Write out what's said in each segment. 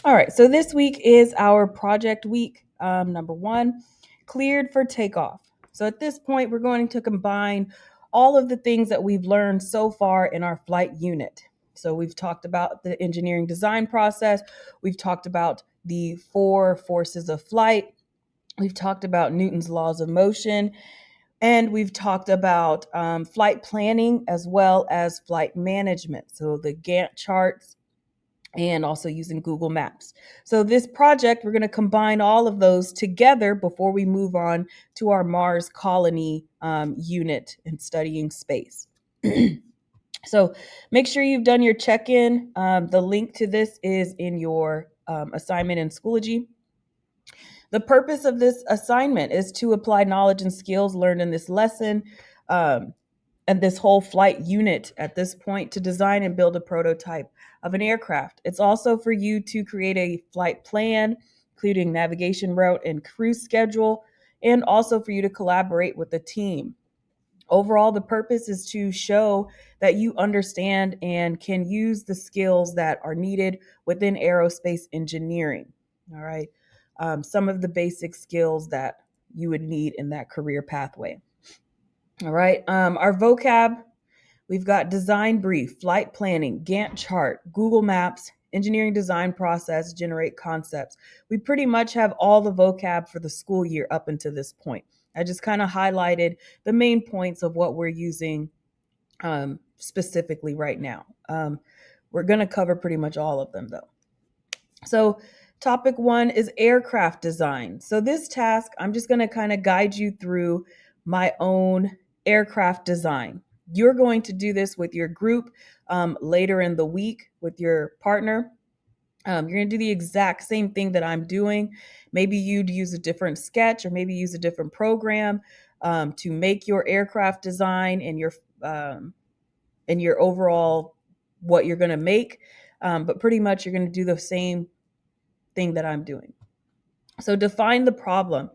All right, so this week is our project week. Number one, cleared for takeoff. So at this point, we're going to combine all of the things that we've learned so far in our flight unit. So we've talked about the engineering design process. We've talked about the four forces of flight. We've talked about Newton's laws of motion. And we've talked about flight planning as well as flight management. So the Gantt charts, and also using Google Maps. So this project, we're going to combine all of those together before we move on to our Mars colony unit and studying space. So make sure you've done your check-in. The link to this is in your assignment in Schoology. The purpose of this assignment is to apply knowledge and skills learned in this lesson um, and this whole flight unit at this point to design and build a prototype of an aircraft. It's also for you to create a flight plan, including navigation route and cruise schedule, and also for you to collaborate with the team. Overall, the purpose is to show that you understand and can use the skills that are needed within aerospace engineering. All right. Some of the basic skills that you would need in that career pathway. All right. Our vocab, we've got design brief, flight planning, Gantt chart, Google Maps, engineering design process, generate concepts. We pretty much have all the vocab for the school year up until this point. I just kind of highlighted the main points of what we're using specifically right now. We're going to cover pretty much all of them though. So topic one is aircraft design. So this task, I'm just going to kind of guide you through my own aircraft design. You're going to do this with your group later in the week with your partner. You're going to do the exact same thing that I'm doing. Maybe you'd use a different sketch or maybe use a different program to make your aircraft design and your overall what you're going to make. But pretty much you're going to do the same thing that I'm doing. So define the problem.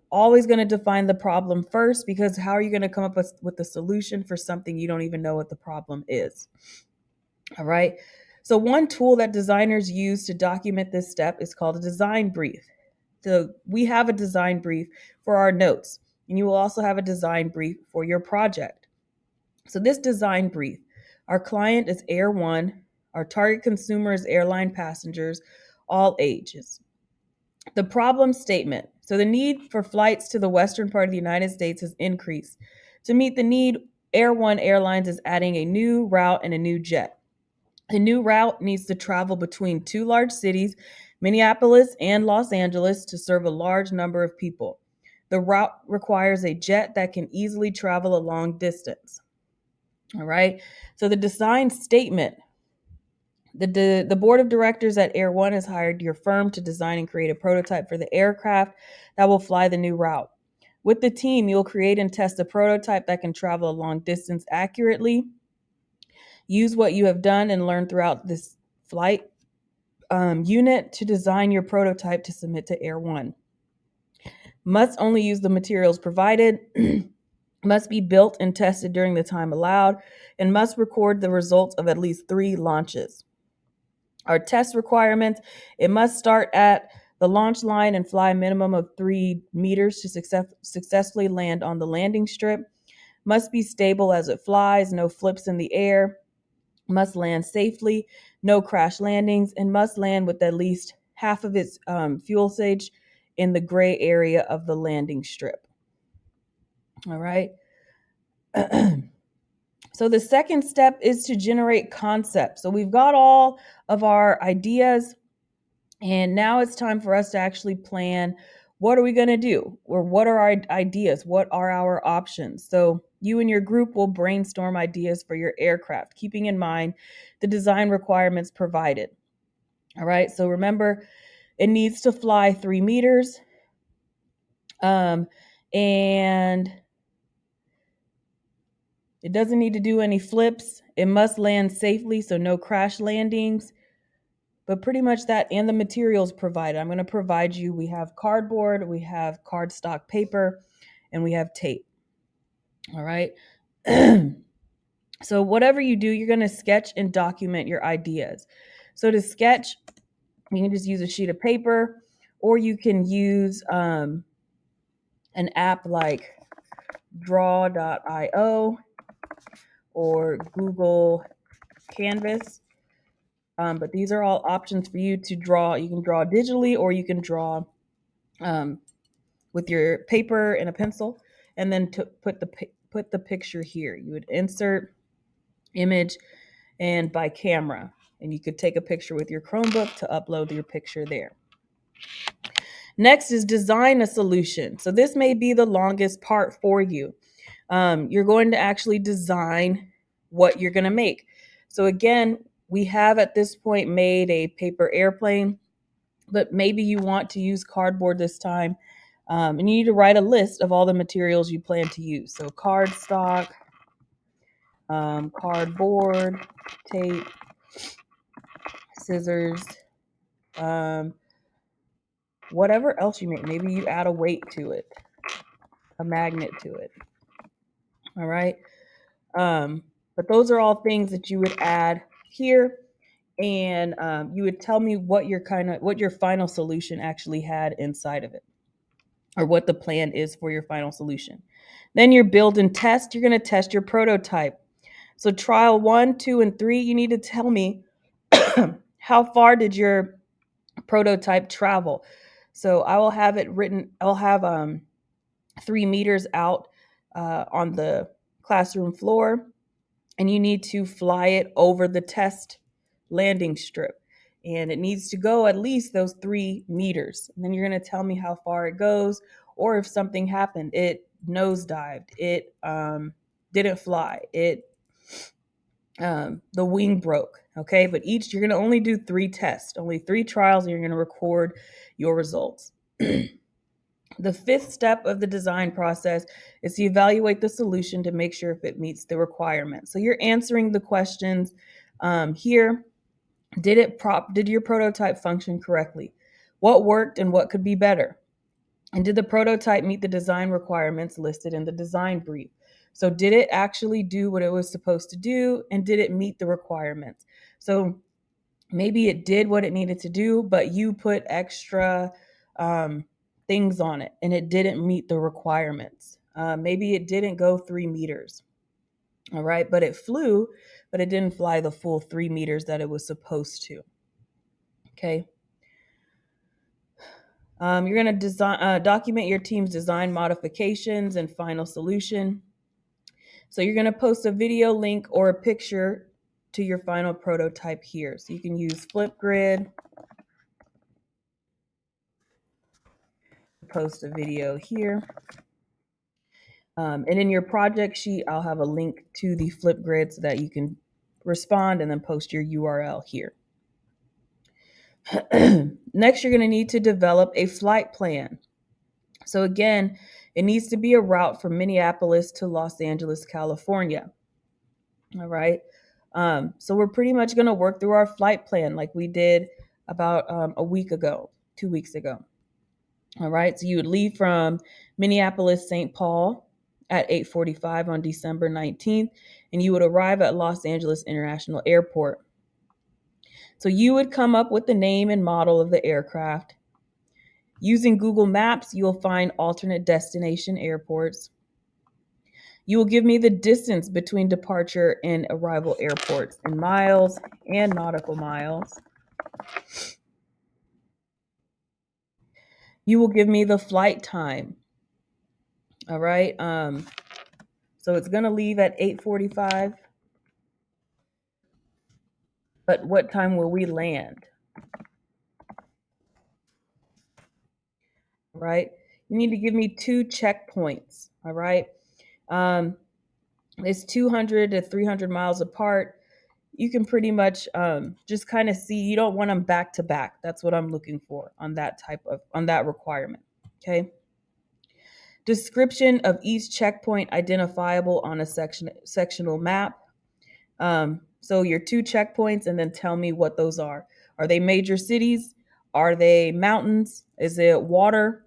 Always going to define the problem first, because how are you going to come up with a solution for something you don't even know what the problem is? All right. So one tool that designers use to document this step is called a design brief. So we have a design brief for our notes, and you will also have a design brief for your project. So this design brief, our client is Air One, our target consumer is airline passengers, all ages. The problem statement. So the need for flights to the western part of the United States has increased. To meet the need, Air One Airlines is adding a new route and a new jet. The new route needs to travel between two large cities, Minneapolis and Los Angeles, to serve a large number of people. The route requires a jet that can easily travel a long distance. All right. So the design statement. The board of directors at Air One has hired your firm to design and create a prototype for the aircraft that will fly the new route. With the team, you'll create and test a prototype that can travel a long distance accurately. Use what you have done and learned throughout this flight unit to design your prototype to submit to Air One. Must only use the materials provided. Must be built and tested during the time allowed, and must record the results of at least 3 launches. Our test requirements, it must start at the launch line and fly a minimum of 3 meters to successfully land on the landing strip. Must be stable as it flies, no flips in the air. Must land safely, no crash landings, and must land with at least half of its fuel usage in the gray area of the landing strip. All right. So the second step is to generate concepts. So we've got all of our ideas, and now it's time for us to actually plan, what are we going to do? Or what are our ideas? What are our options? So you and your group will brainstorm ideas for your aircraft, keeping in mind the design requirements provided. All right. So remember, it needs to fly 3 meters. And it doesn't need to do any flips. It must land safely, so no crash landings. But pretty much that, and the materials provided. I'm going to provide you, we have cardboard, we have cardstock paper, and we have tape. All right. So whatever you do, you're going to sketch and document your ideas. So to sketch, You can just use a sheet of paper, or you can use an app like draw.io or Google Canvas. But these are all options for you to draw. You can draw digitally, or you can draw um, with your paper and a pencil, and then to put the picture here. You would insert image and by camera, and you could take a picture with your Chromebook to upload your picture there. Next is design a solution. So this may be the longest part for you. You're going to actually design what you're going to make. So again, we have at this point made a paper airplane, but maybe you want to use cardboard this time. And you need to write a list of all the materials you plan to use. So cardstock, cardboard, tape, scissors, um, whatever else you make. Maybe you add a weight to it, a magnet to it. All right. But those are all things that you would add here, and you would tell me what your final solution actually had inside of it, or what the plan is for your final solution. Then your build and test. You're going to test your prototype. So trial 1, 2, and 3. You need to tell me how far did your prototype travel. So I will have it written. I'll have 3 meters out on the classroom floor, and you need to fly it over the test landing strip. And it needs to go at least those 3 meters. And then you're going to tell me how far it goes, or if something happened, it nosedived, it didn't fly, the wing broke. Okay, but you're going to only do 3 tests, only 3 trials, and you're going to record your results. The 5th step of the design process is to evaluate the solution to make sure if it meets the requirements. So you're answering the questions here. Did your prototype function correctly? What worked and what could be better? And did the prototype meet the design requirements listed in the design brief? So did it actually do what it was supposed to do, and did it meet the requirements? So maybe it did what it needed to do, but you put extra things on it and it didn't meet the requirements. Maybe it didn't go 3 meters. All right, but it flew, but it didn't fly the full 3 meters that it was supposed to. Okay. You're going to document your team's design modifications and final solution. So you're going to post a video link or a picture to your final prototype here. So you can use Flipgrid, post a video here. And in your project sheet, I'll have a link to the Flipgrid so that you can respond and then post your URL here. Next, you're going to need to develop a flight plan. So again, it needs to be a route from Minneapolis to Los Angeles, California. All right. So we're pretty much going to work through our flight plan like we did about a week ago, 2 weeks ago. All right. So you would leave from Minneapolis, St. Paul at 8:45 on December 19th, and you would arrive at Los Angeles International Airport. So you would come up with the name and model of the aircraft. Using Google Maps, you will find alternate destination airports. You will give me the distance between departure and arrival airports in miles and nautical miles. You will give me the flight time. All right. So it's going to leave at 8:45. But what time will we land? Right? You need to give me 2 checkpoints. All right. It's 200 to 300 miles apart. You can pretty much just kind of see. You don't want them back to back. That's what I'm looking for on that requirement. Okay. Description of each checkpoint identifiable on a sectional map. So your 2 checkpoints, and then tell me what those are. Are they major cities? Are they mountains? Is it water?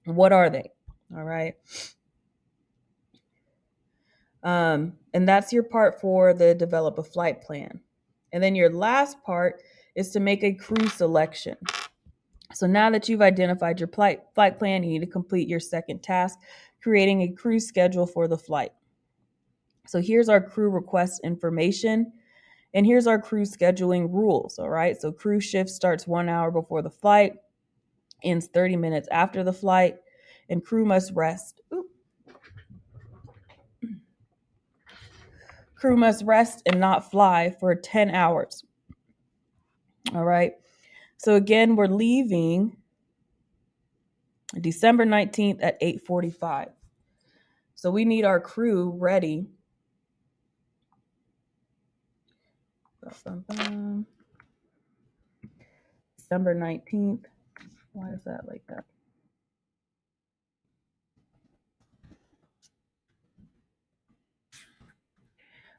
What are they? All right. And that's your part for the develop a flight plan. And then your last part is to make a crew selection. So now that you've identified your flight plan, you need to complete your second task, creating a crew schedule for the flight. So here's our crew request information, and here's our crew scheduling rules. All right. So crew shift starts 1 hour before the flight, ends 30 minutes after the flight, and crew must rest. Crew must rest and not fly for 10 hours. All right. So again, we're leaving December 19th at 8:45. So we need our crew ready. December 19th. Why is that like that?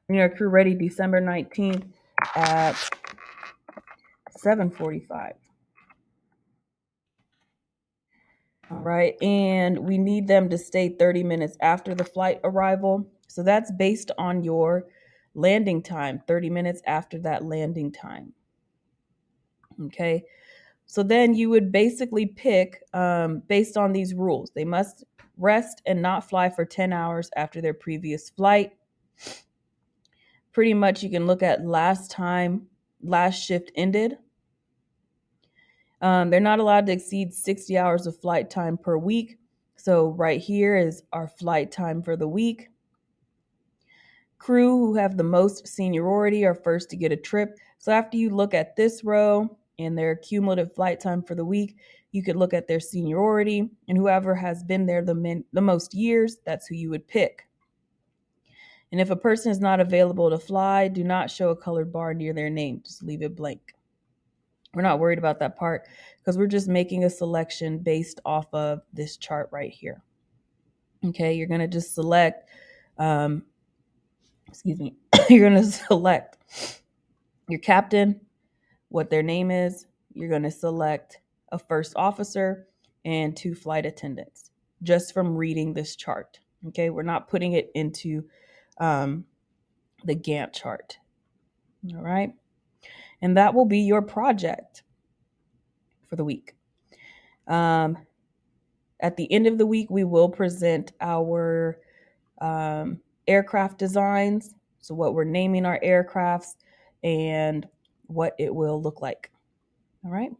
We need our crew ready December 19th at 7:45. All right. And we need them to stay 30 minutes after the flight arrival. So that's based on your landing time, 30 minutes after that landing time. Okay. So then you would basically pick based on these rules. They must rest and not fly for 10 hours after their previous flight. Pretty much you can look at last shift ended. They're not allowed to exceed 60 hours of flight time per week. So right here is our flight time for the week. Crew who have the most seniority are first to get a trip. So after you look at this row and their cumulative flight time for the week, you could look at their seniority, and whoever has been there the most years, that's who you would pick. And if a person is not available to fly, do not show a colored bar near their name. Just leave it blank. We're not worried about that part because we're just making a selection based off of this chart right here. Okay, you're going to just select, you're going to select your captain, what their name is. You're going to select a first officer and 2 flight attendants just from reading this chart. Okay, we're not putting it into the Gantt chart. All right, and that will be your project for the week. At the end of the week, we will present our aircraft designs. So what we're naming our aircrafts and what it will look like. All right.